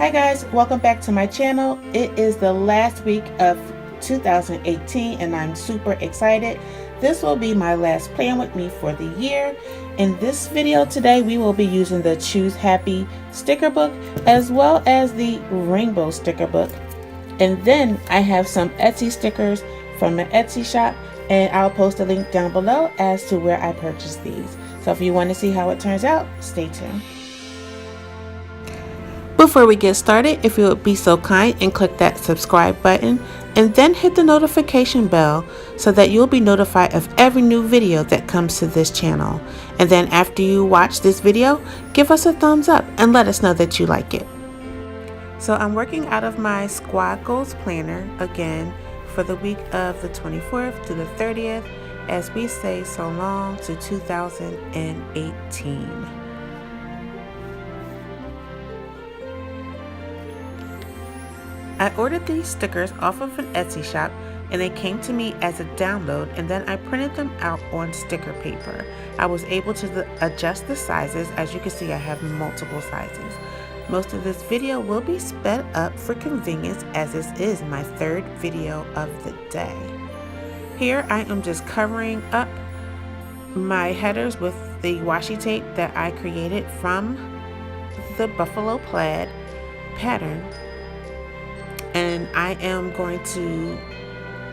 Hi guys, welcome back to my channel. It is the last week of 2018 and I'm super excited. This will be my last plan with me for the year. In this video today, we will be using the Choose Happy sticker book as well as the rainbow sticker book. And then I have some Etsy stickers from an Etsy shop, and I'll post a link down below as to where I purchased these. So if you want to see how it turns out, stay tuned. Before we get started, if you would be so kind and click that subscribe button and then hit the notification bell so that you'll be notified of every new video that comes to this channel. And then after you watch this video, give us a thumbs up and let us know that you like it. So I'm working out of my Squad Goals Planner again for the week of the 24th to the 30th as we say so long to 2018. I ordered these stickers off of an Etsy shop and they came to me as a download, and then I printed them out on sticker paper. I was able to adjust the sizes. As you can see, I have multiple sizes. Most of this video will be sped up for convenience as this is my third video of the day. Here I am just covering up my headers with the washi tape that I created from the buffalo plaid pattern. And I am going to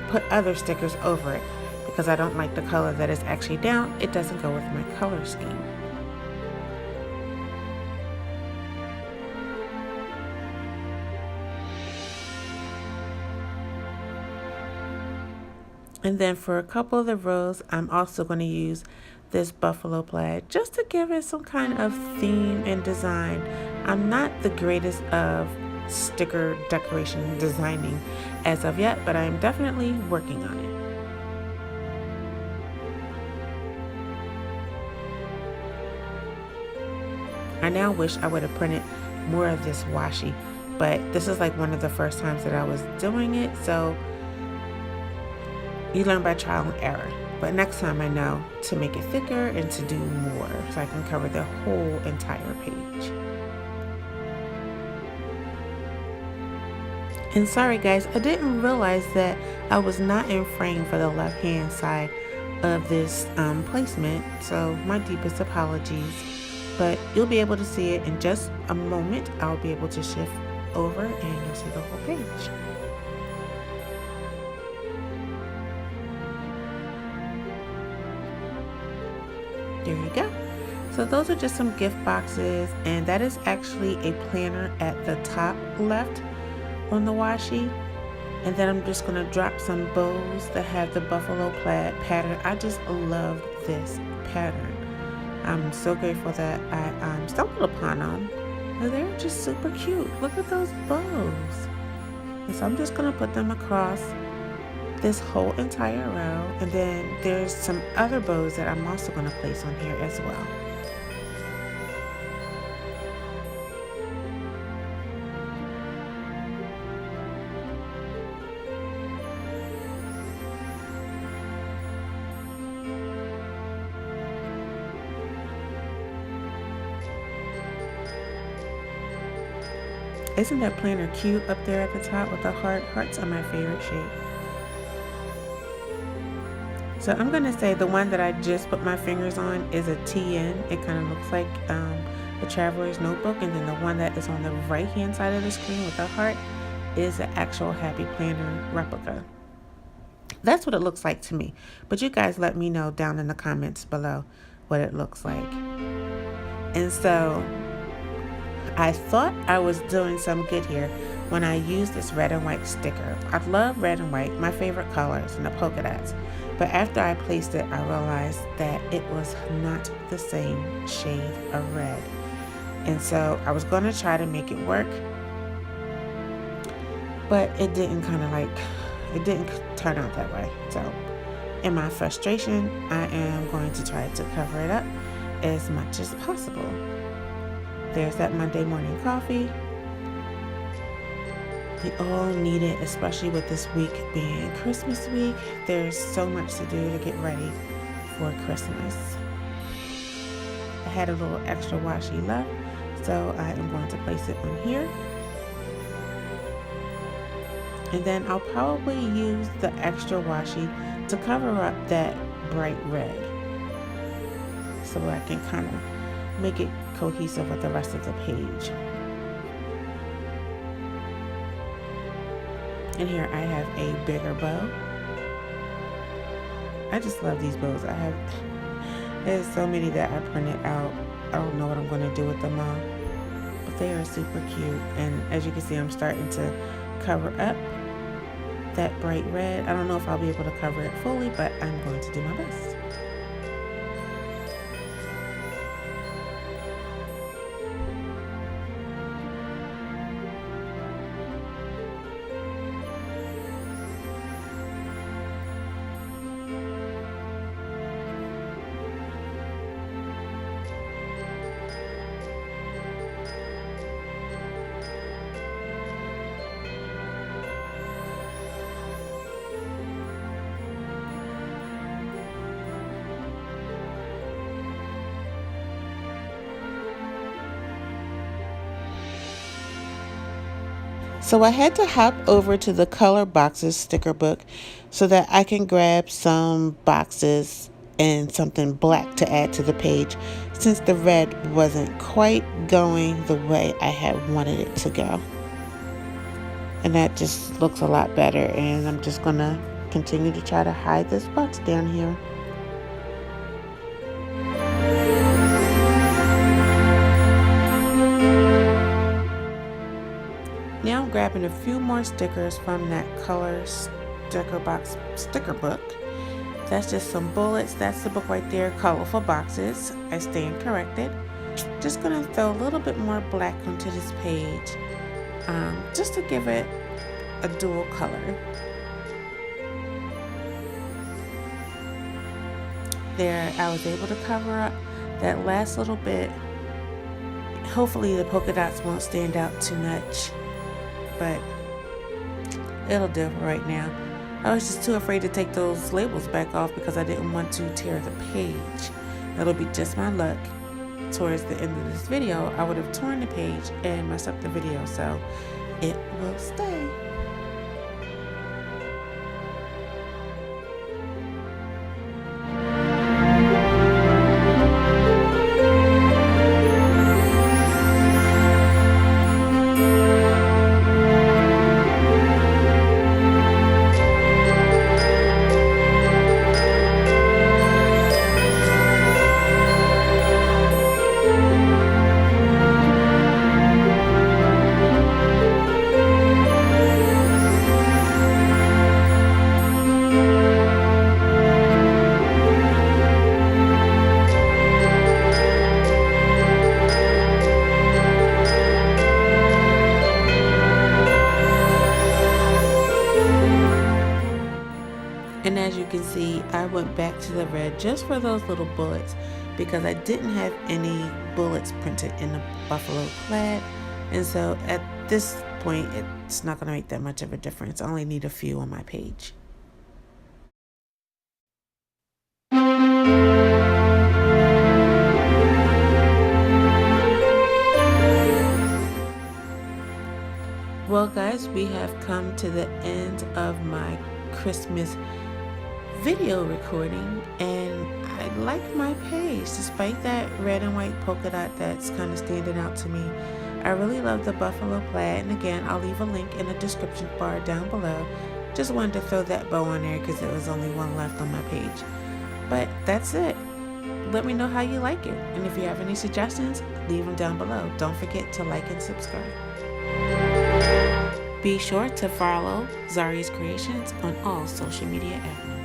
put other stickers over it because I don't like the color that is actually down. It doesn't go with my color scheme. And then for a couple of the rows, I'm also going to use this buffalo plaid just to give it some kind of theme and design. I'm not the greatest of sticker decoration designing as of yet, but I am definitely working on it. I now wish I would have printed more of this washi, but this is like one of the first times that I was doing it, so you learn by trial and error. But next time I know to make it thicker and to do more so I can cover the whole entire page. And sorry guys, I didn't realize that I was not in frame for the left hand side of this placement, so my deepest apologies. But you'll be able to see it in just a moment. I'll be able to shift over and you'll see the whole page. There you go. So those are just some gift boxes, and that is actually a planner at the top left on the washi. And then I'm just going to drop some bows that have the buffalo plaid pattern. I just love this pattern. I'm so grateful that I stumbled upon them. And they're just super cute. Look at those bows. And so I'm just going to put them across this whole entire row. And then there's some other bows that I'm also going to place on here as well. Isn't that planner cute up there at the top with the heart? Hearts are my favorite shape. So I'm going to say the one that I just put my fingers on is a TN. It kind of looks like the Traveler's Notebook. And then the one that is on the right hand side of the screen with the heart is the actual Happy Planner replica. That's what it looks like to me. But you guys let me know down in the comments below what it looks like. And so I thought I was doing some good here when I used this red and white sticker. I love red and white, my favorite colors, and the polka dots. But after I placed it, I realized that it was not the same shade of red. And so I was going to try to make it work, but it didn't it didn't turn out that way. So in my frustration, I am going to try to cover it up as much as possible. There's that Monday morning coffee. We all need it, especially with this week being Christmas week. There's so much to do to get ready for Christmas. I had a little extra washi left, so I am going to place it on here. And then I'll probably use the extra washi to cover up that bright red, so I can kind of make it cohesive with the rest of the page. And here I have a bigger bow. I just love these bows. There's so many that I printed out. I don't know what I'm going to do with them all, but they are super cute. And as you can see, I'm starting to cover up that bright red. I don't know if I'll be able to cover it fully, but I'm going to do my best. So I had to hop over to the Color Boxes sticker book so that I can grab some boxes and something black to add to the page, since the red wasn't quite going the way I had wanted it to go. And that just looks a lot better, and I'm just gonna continue to try to hide this box down here. Now I'm grabbing a few more stickers from that Color Sticker Box sticker book. That's just some bullets. That's the book right there, Colorful Boxes. I stand corrected. Just gonna throw a little bit more black onto this page, just to give it a dual color. There, I was able to cover up that last little bit. Hopefully the polka dots won't stand out too much, but it'll do for right now. I was just too afraid to take those labels back off because I didn't want to tear the page. That'll be just my luck. Towards the end of this video, I would have torn the page and messed up the video, so it will stay. And as you can see, I went back to the red just for those little bullets because I didn't have any bullets printed in the buffalo plaid. And so at this point, it's not going to make that much of a difference. I only need a few on my page. Well guys, we have come to the end of my Christmas video recording, and I like my page despite that red and white polka dot that's kind of standing out to me. I really love the buffalo plaid, and again, I'll leave a link in the description bar down below. Just wanted to throw that bow on there because there was only one left on my page. But that's it. Let me know how you like it, and if you have any suggestions, leave them down below. Don't forget to like and subscribe. Be sure to follow Zariahsews Creations on all social media avenues.